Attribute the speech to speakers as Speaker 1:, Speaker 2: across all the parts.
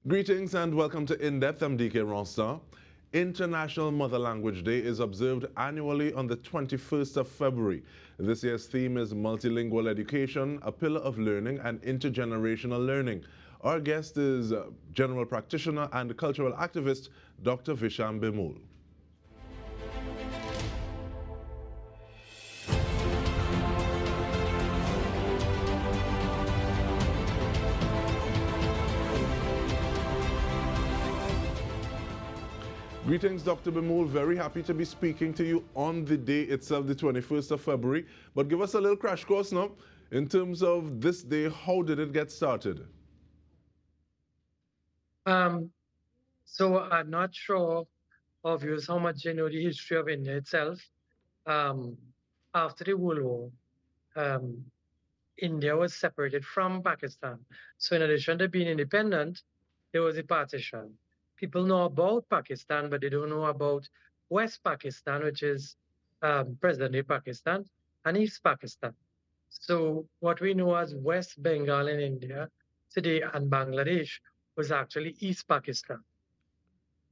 Speaker 1: Greetings and welcome to In Depth. I'm Dike Rostant. International Mother Language Day is observed annually on the 21st of February. This year's theme is Multilingual Education, a pillar of learning and intergenerational learning. Our guest is general practitioner and cultural activist, Dr. Visham Bhimull. Greetings, Dr. Bhimull. Very happy to be speaking to you on the day itself, the 21st of February. But give us a little crash course now in terms of this day. How did it get started?
Speaker 2: So I'm not sure of you how much you know the history of India itself. Um, After the World War, um, India was separated from Pakistan. So in addition to being independent, there was a partition. People know about Pakistan, but they don't know about West Pakistan, which is present-day Pakistan, and East Pakistan. So what we know as West Bengal in India today and Bangladesh was actually East Pakistan.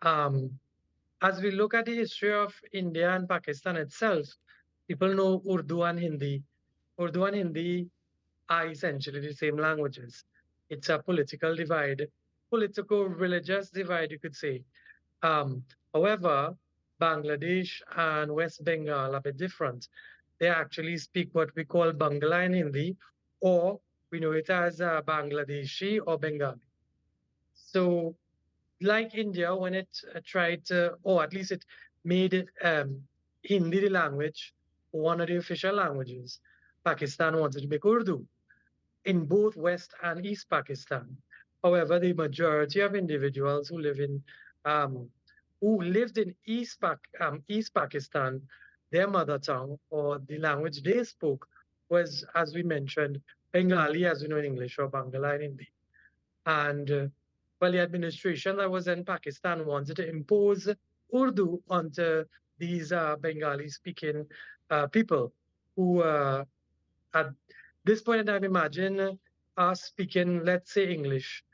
Speaker 2: Um, as we look at the history of India and Pakistan itself, people know Urdu and Hindi. Urdu and Hindi are essentially the same languages. It's a political divide, political religious divide, you could say. Um, However, Bangladesh and West Bengal are a bit different. They actually speak what we call Bangla in Hindi, or we know it as Bangladeshi or Bengali. So like India, when it tried to, or at least it made Hindi the language, one of the official languages, Pakistan wanted to make Urdu in both West and East Pakistan. However, the majority of individuals um, who lived in East Pakistan, their mother tongue or the language they spoke was, as we mentioned, Bengali, as we know in English, or Bangla in Hindi. And well, the administration that was in Pakistan wanted to impose Urdu onto these Bengali-speaking people who, at this point in time, imagine us speaking, let's say, English,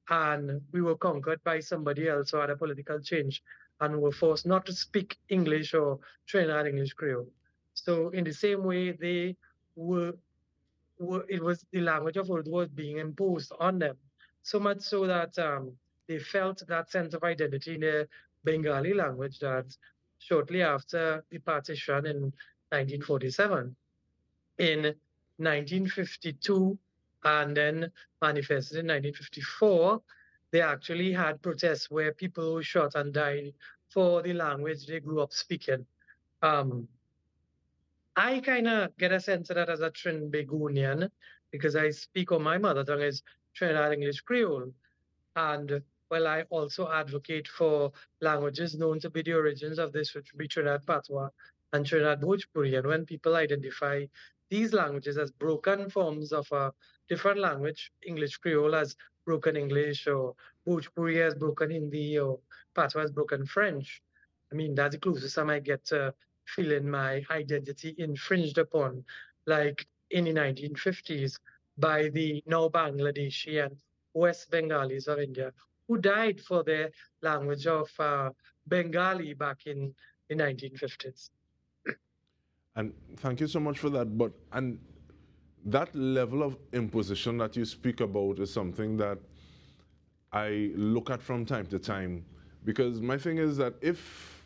Speaker 2: and we were conquered by somebody else or had a political change, and were forced not to speak English or Trinidad English Creole. So, in the same way, they were it was the language of Urdu was being imposed on them, so much so that they felt that sense of identity in the Bengali language that shortly after the partition in 1947, in 1952, and then manifested in 1954, they actually had protests where people were shot and died for the language they grew up speaking. Um, I kind of get a sense of that as a Trinbagonian because I speak on my mother tongue is Trinidad English Creole. And well, I also advocate for languages known to be the origins of this, which would be Trinidad Patois and Trinidad Bhojpuri. And when people identify these languages as broken forms of a different language, English Creole as broken English, or Bhojpuri as broken Hindi, or Patois as broken French, I mean, that's the closest I might get to feeling my identity infringed upon, like in the 1950s by the now Bangladeshi and West Bengalis of India, who died for their language of Bengali back in the 1950s.
Speaker 1: And thank you so much for that. And that level of imposition that you speak about is something that I look at from time to time, because my thing is that if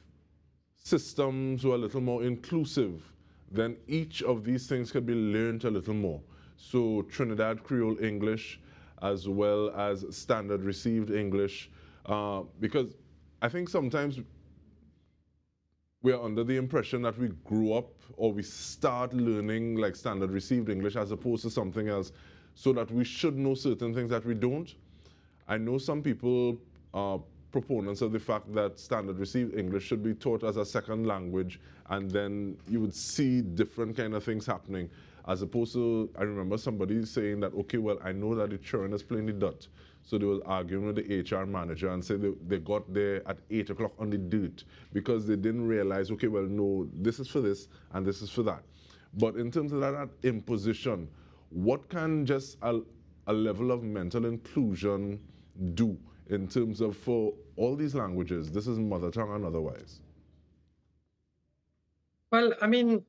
Speaker 1: systems were a little more inclusive, then each of these things could be learned a little more. So Trinidad Creole English, as well as standard received English, because I think sometimes we are under the impression that we grew up or we start learning like standard received English as opposed to something else, so that we should know certain things that we don't. I know some people are proponents of the fact that standard received English should be taught as a second language, and then you would see different kind of things happening. As opposed to, I remember somebody saying that, okay, well, I know that the children is playing the dot. So they was arguing with the HR manager and said they got there at 8 o'clock on the dot because they didn't realize, okay, well, no, this is for this and this is for that. But in terms of that imposition, what can just a level of mental inclusion do in terms of for all these languages? This is mother tongue and otherwise.
Speaker 2: Well, I mean,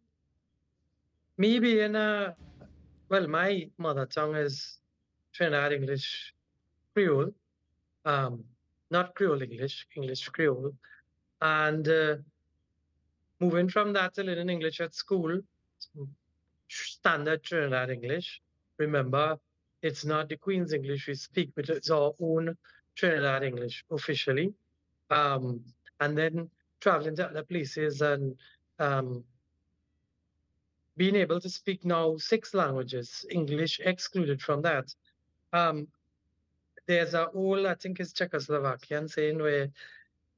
Speaker 2: me being my mother tongue is Trinidad English Creole, um, not Creole English, English Creole. And moving from that to learning English at school, standard Trinidad English. Remember, it's not the Queen's English we speak, but it's our own Trinidad English officially. Um, and then traveling to other places and um, being able to speak now six languages, English excluded from that. Um, there's a whole, I think it's Czechoslovakian saying where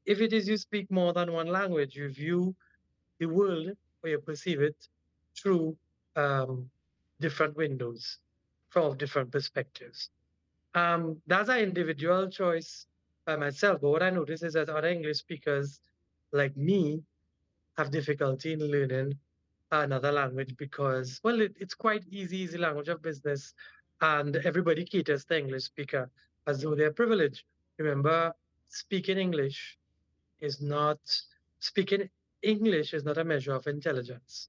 Speaker 2: if it is you speak more than one language, you view the world or you perceive it through um, different windows from different perspectives. That's an individual choice by myself. But what I notice is that other English speakers like me have difficulty in learning another language because, well, it's quite easy language of business, and everybody caters to English speaker as though they're privileged. Remember, speaking English is not speaking English is not a measure of intelligence,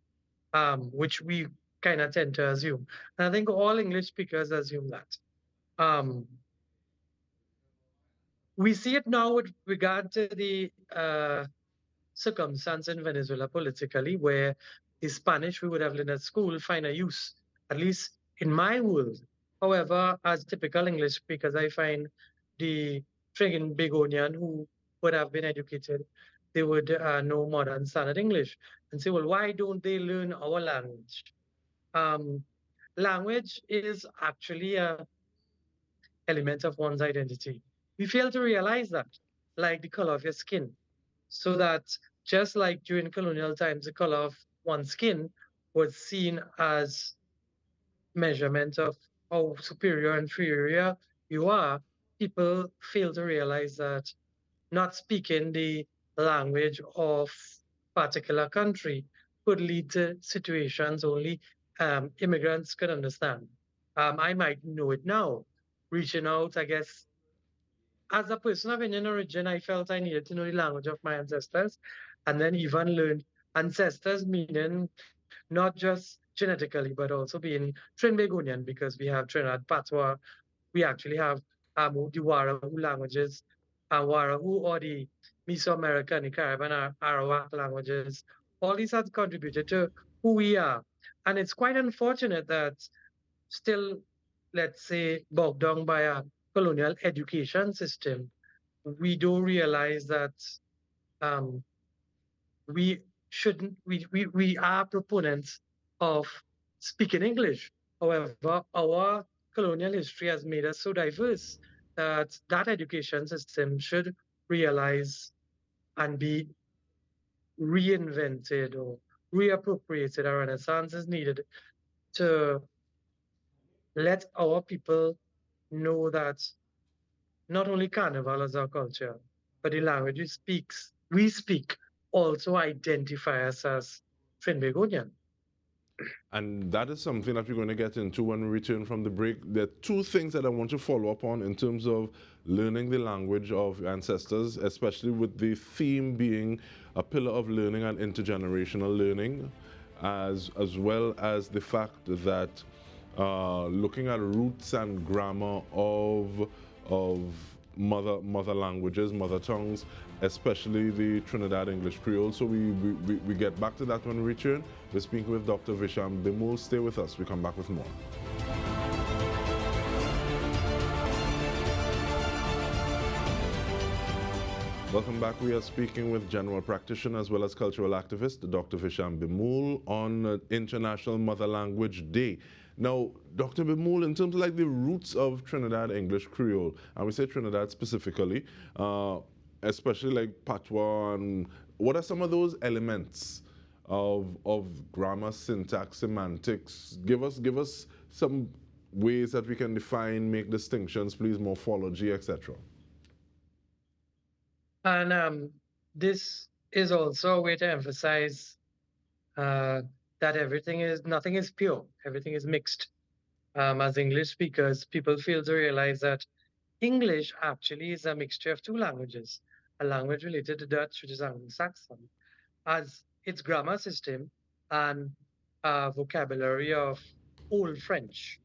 Speaker 2: which we kind of tend to assume. And I think all English speakers assume that. Um, we see it now with regard to the circumstance in Venezuela politically, where the Spanish we would have learned at school find a use, at least in my world. However, as typical English speakers, I find the friggin' Begonian who would have been educated, they would know modern standard English and say, well, why don't they learn our language? Um, language is actually a element of one's identity. We fail to realize that, like the color of your skin. So that just like during colonial times, the color of one's skin was seen as measurement of how superior and inferior you are, people fail to realize that not speaking the language of particular country could lead to situations only immigrants could understand. I might know it now. Reaching out, I guess, as a person of Indian origin, I felt I needed to know the language of my ancestors and then even learn ancestors, meaning not just genetically, but also being Trinbagonian, because we have Trinidad Patois, we actually have the Warahu languages, Warahu or the Mesoamerican, the Caribbean, Arawak languages. All these have contributed to who we are. And it's quite unfortunate that still, let's say, bogged down by a colonial education system, we don't realize that um, we shouldn't, we are proponents of speaking English. However, our colonial history has made us so diverse that that education system should realize and be reinvented or reappropriated. A renaissance is needed to let our people know that not only Carnival is our culture, but the language we speak also identify us as Trinbagonian.
Speaker 1: And that is something that we're going to get into when we return from the break. There are two things that I want to follow up on in terms of learning the language of your ancestors, especially with the theme being a pillar of learning and intergenerational learning, as well as the fact that looking at roots and grammar of mother languages, mother tongues, especially the Trinidad English Creole. So we get back to that when we return. We're speaking with Dr. Visham Bhimull. Stay with us. We come back with more. Welcome back. We are speaking with general practitioner as well as cultural activist, Dr. Visham Bhimull, on International Mother Language Day. Now, Dr. Bhimull, in terms of like the roots of Trinidad English Creole, and we say Trinidad specifically, especially like patois, and what are some of those elements of grammar, syntax, semantics? Give us some ways that we can define, make distinctions, please, morphology, etc.
Speaker 2: And this is also a way to emphasize uh, that nothing is pure, everything is mixed. As English speakers, people fail to realize that English actually is a mixture of two languages, a language related to Dutch, which is Anglo-Saxon, as its grammar system and vocabulary of Old French.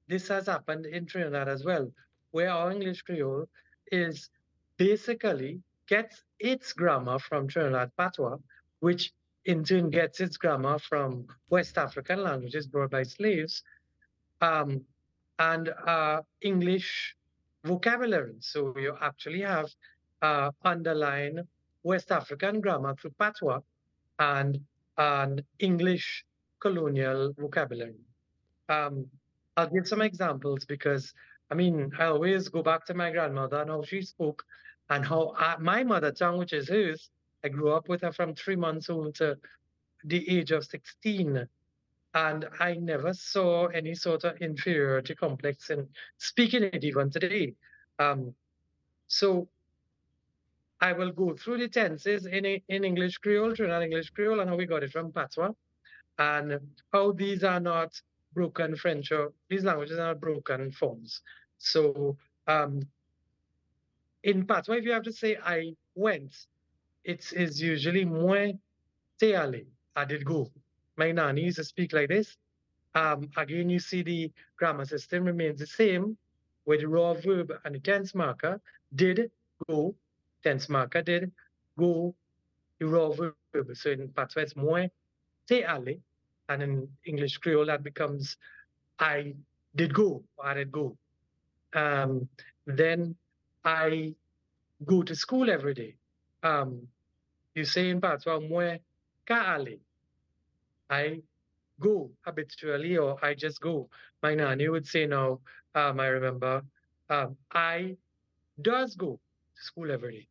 Speaker 2: This has happened in Trinidad as well, where our English Creole is basically gets its grammar from Trinidad Patois, which in turn gets its grammar from West African languages brought by slaves, um, and English vocabulary. So you actually have underlying West African grammar through Patois and, and English colonial vocabulary. Um, I'll give some examples because I mean, I always go back to my grandmother and how she spoke and how my mother tongue, which is hers, I grew up with her from 3 months old to the age of 16. And I never saw any sort of inferiority complex in speaking it even today. Um, so I will go through the tenses in English Creole, Trinidad English Creole, and how we got it from Patois, and how these are not broken French or these languages are not broken forms. So in Patois, if you have to say I went, it is usually moi te allé. I did go. My nanny used to speak like this. Again, you see the grammar system remains the same with the raw verb and the tense marker. Did go, tense marker did go, the raw verb. So in Patois, it's moi te allé, and in English Creole that becomes I did go, or I did go. Um, then I go to school every day. Um, you say in Patois, moi ka aller. I go habitually, or I just go. My nanny would say now, I remember, I does go to school every day.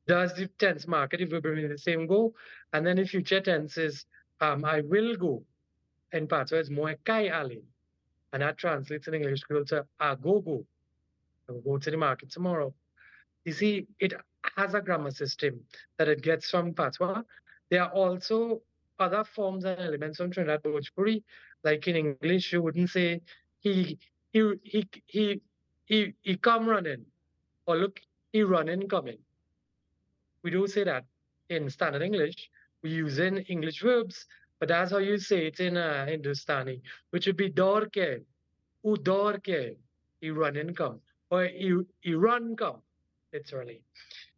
Speaker 2: Does the tense marker, the verb remain the same, go? And then the future tense is, I will go. In Patois, it's moi kai ali. And that translates in English to I go. I will go to the market tomorrow. You see, it has a grammar system that it gets from Patois. There are also other forms and elements from Trinidad Bhojpuri. Like in English, you wouldn't say he he he he he come running or look he running coming. We do say that in standard English. We use in English verbs, but that's how you say it in Hindustani, which would be door ke, u door ke, he run and come, or he run come, literally.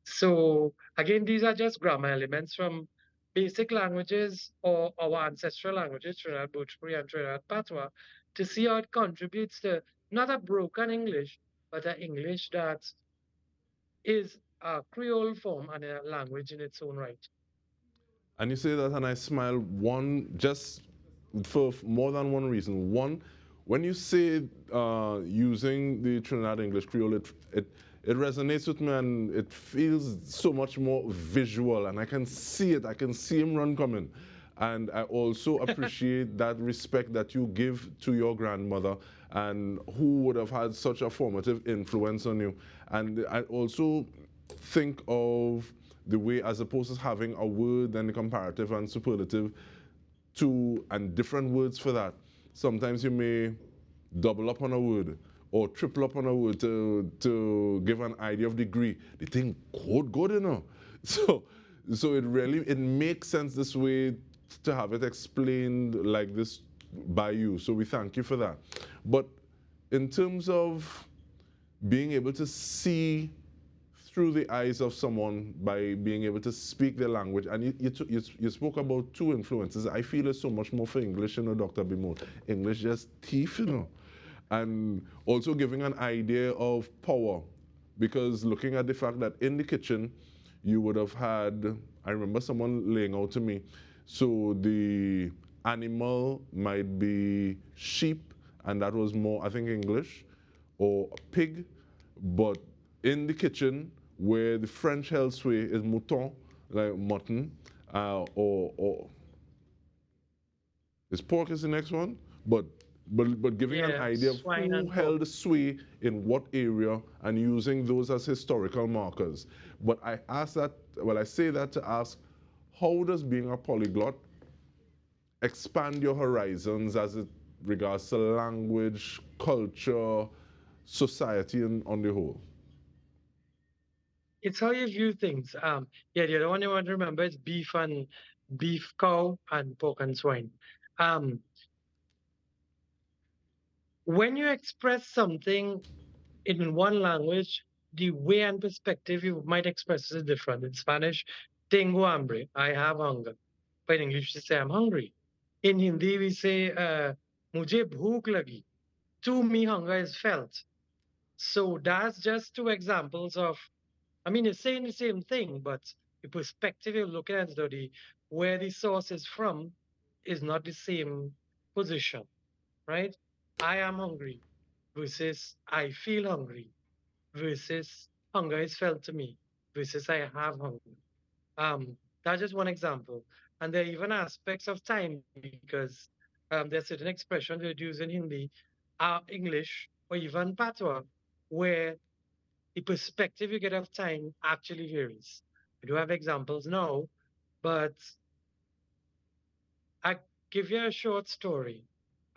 Speaker 2: So again, these are just grammar elements from basic languages or our ancestral languages, Trinidad Bhojpuri and Trinidad Patois, to see how it contributes to not a broken English, but an English that is a Creole form and a language in its own right.
Speaker 1: And you say that, and I smile just for more than one reason. One, when you say using the Trinidad English Creole, it resonates with me and it feels so much more visual, and I can see it. I can see him run coming. And I also appreciate that respect that you give to your grandmother and who would have had such a formative influence on you. And I also think of the way, as opposed to having a word and a comparative and superlative, and different words for that. Sometimes you may double up on a word or triple up on a word to give an idea of degree. The thing code good, you know. So it makes sense this way to have it explained like this by you. So we thank you for that. But in terms of being able to see through the eyes of someone by being able to speak their language, and you spoke about two influences. I feel it's so much more for English, you know, Dr. Bhimull. English just teeth, you know. And also giving an idea of power, because looking at the fact that in the kitchen you would have had, I remember someone laying out to me, so the animal might be sheep, and that was more, I think, English, or pig, but in the kitchen where the French held sway is mouton, like mutton, or is pork is the next one, but giving an
Speaker 2: Yeah,
Speaker 1: idea of
Speaker 2: swine
Speaker 1: who
Speaker 2: and pork.
Speaker 1: held sway in what area and using those as historical markers. But I ask that, well, I say that to ask, how does being a polyglot expand your horizons as it regards to language, culture, society on the whole?
Speaker 2: It's how you view things. Yeah, the other one you want to remember is beef cow and pork and swine. Um, when you express something in one language, the way and perspective you might express is different. In Spanish, tengo hambre, I have hunger. But in English, we say I'm hungry. In Hindi, we say mujhe bhook lagi. To me, hunger is felt. So that's just two examples of, I mean, it's saying the same thing, but the perspective you're looking at, where the source is from, is not the same position, right? I am hungry versus I feel hungry versus hunger is felt to me versus I have hunger. That's just one example. And there are even aspects of time because there are certain expressions we use in Hindi, English, or even Patois, where the perspective you get of time actually varies. I do have examples now, but I give you a short story.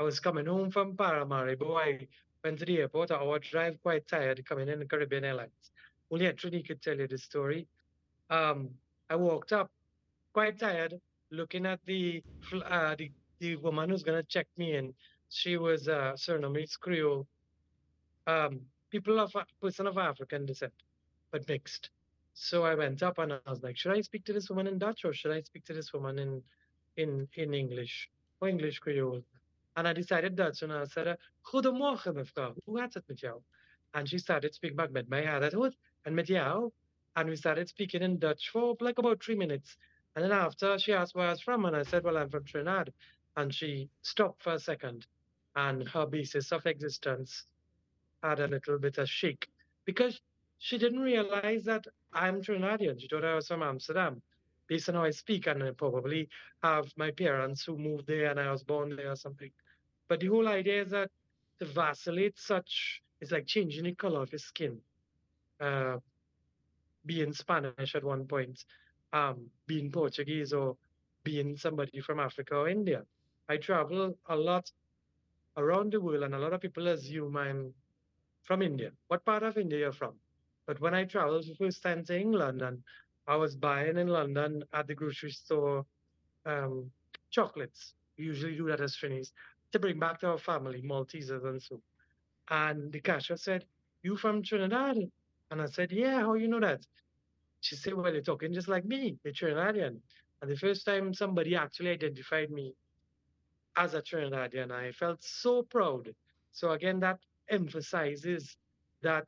Speaker 2: I was coming home from Paramaribo. I went to the airport. I would drive quite tired coming in the Caribbean Airlines. Only a Trini could tell you the story. Um, I walked up quite tired, looking at the woman who's gonna check me in. She was Surinamese Creole, um, person of African descent, but mixed. So I went up and I was like, should I speak to this woman in Dutch or should I speak to this woman in English or English Creole? And I decided Dutch and I said, Goedemorgen mevrouw, hoe gaat het met jou? And she started speaking back met mij, gaat het goed? En met jou? And we started speaking in Dutch for like about 3 minutes. And then after she asked where I was from, and I said, well, I'm from Trinidad. And she stopped for a second, and her basis of existence had a little bit of shake because she didn't realize that I'm Trinidadian. She thought I was from Amsterdam, based on how I speak, and I probably have my parents who moved there and I was born there or something. But the whole idea is that to vacillate such is like changing the color of your skin. Uh, being Spanish at one point, being Portuguese, or being somebody from Africa or India. I travel a lot around the world, and a lot of people assume I'm from India. What part of India you're from? But when I traveled the first time to England, and I was buying in London at the grocery store um, chocolates. We usually do that as Finnies to bring back to our family, Maltesers and so. And the cashier said, "You from Trinidad?" And I said, "Yeah, how you know that?" She said, "Well, you're talking just like me, you're Trinidadian." And the first time somebody actually identified me as a Trinidadian, I felt so proud. So again, that emphasizes that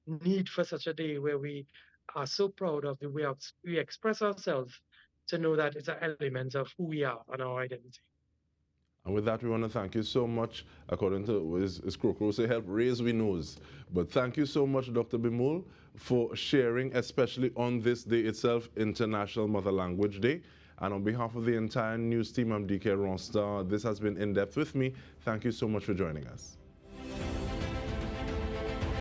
Speaker 2: need for such a day where we are so proud of the way we express ourselves to know that it's an element of who we are and our identity.
Speaker 1: And with that, we want to thank you so much. According to his Krokro say, help raise we nose. But thank you so much, Dr. Bhimull, for sharing, especially on this day itself, International Mother Language Day. And on behalf of the entire news team, I'm Dike Rostant. This has been In Depth with me. Thank you so much for joining us.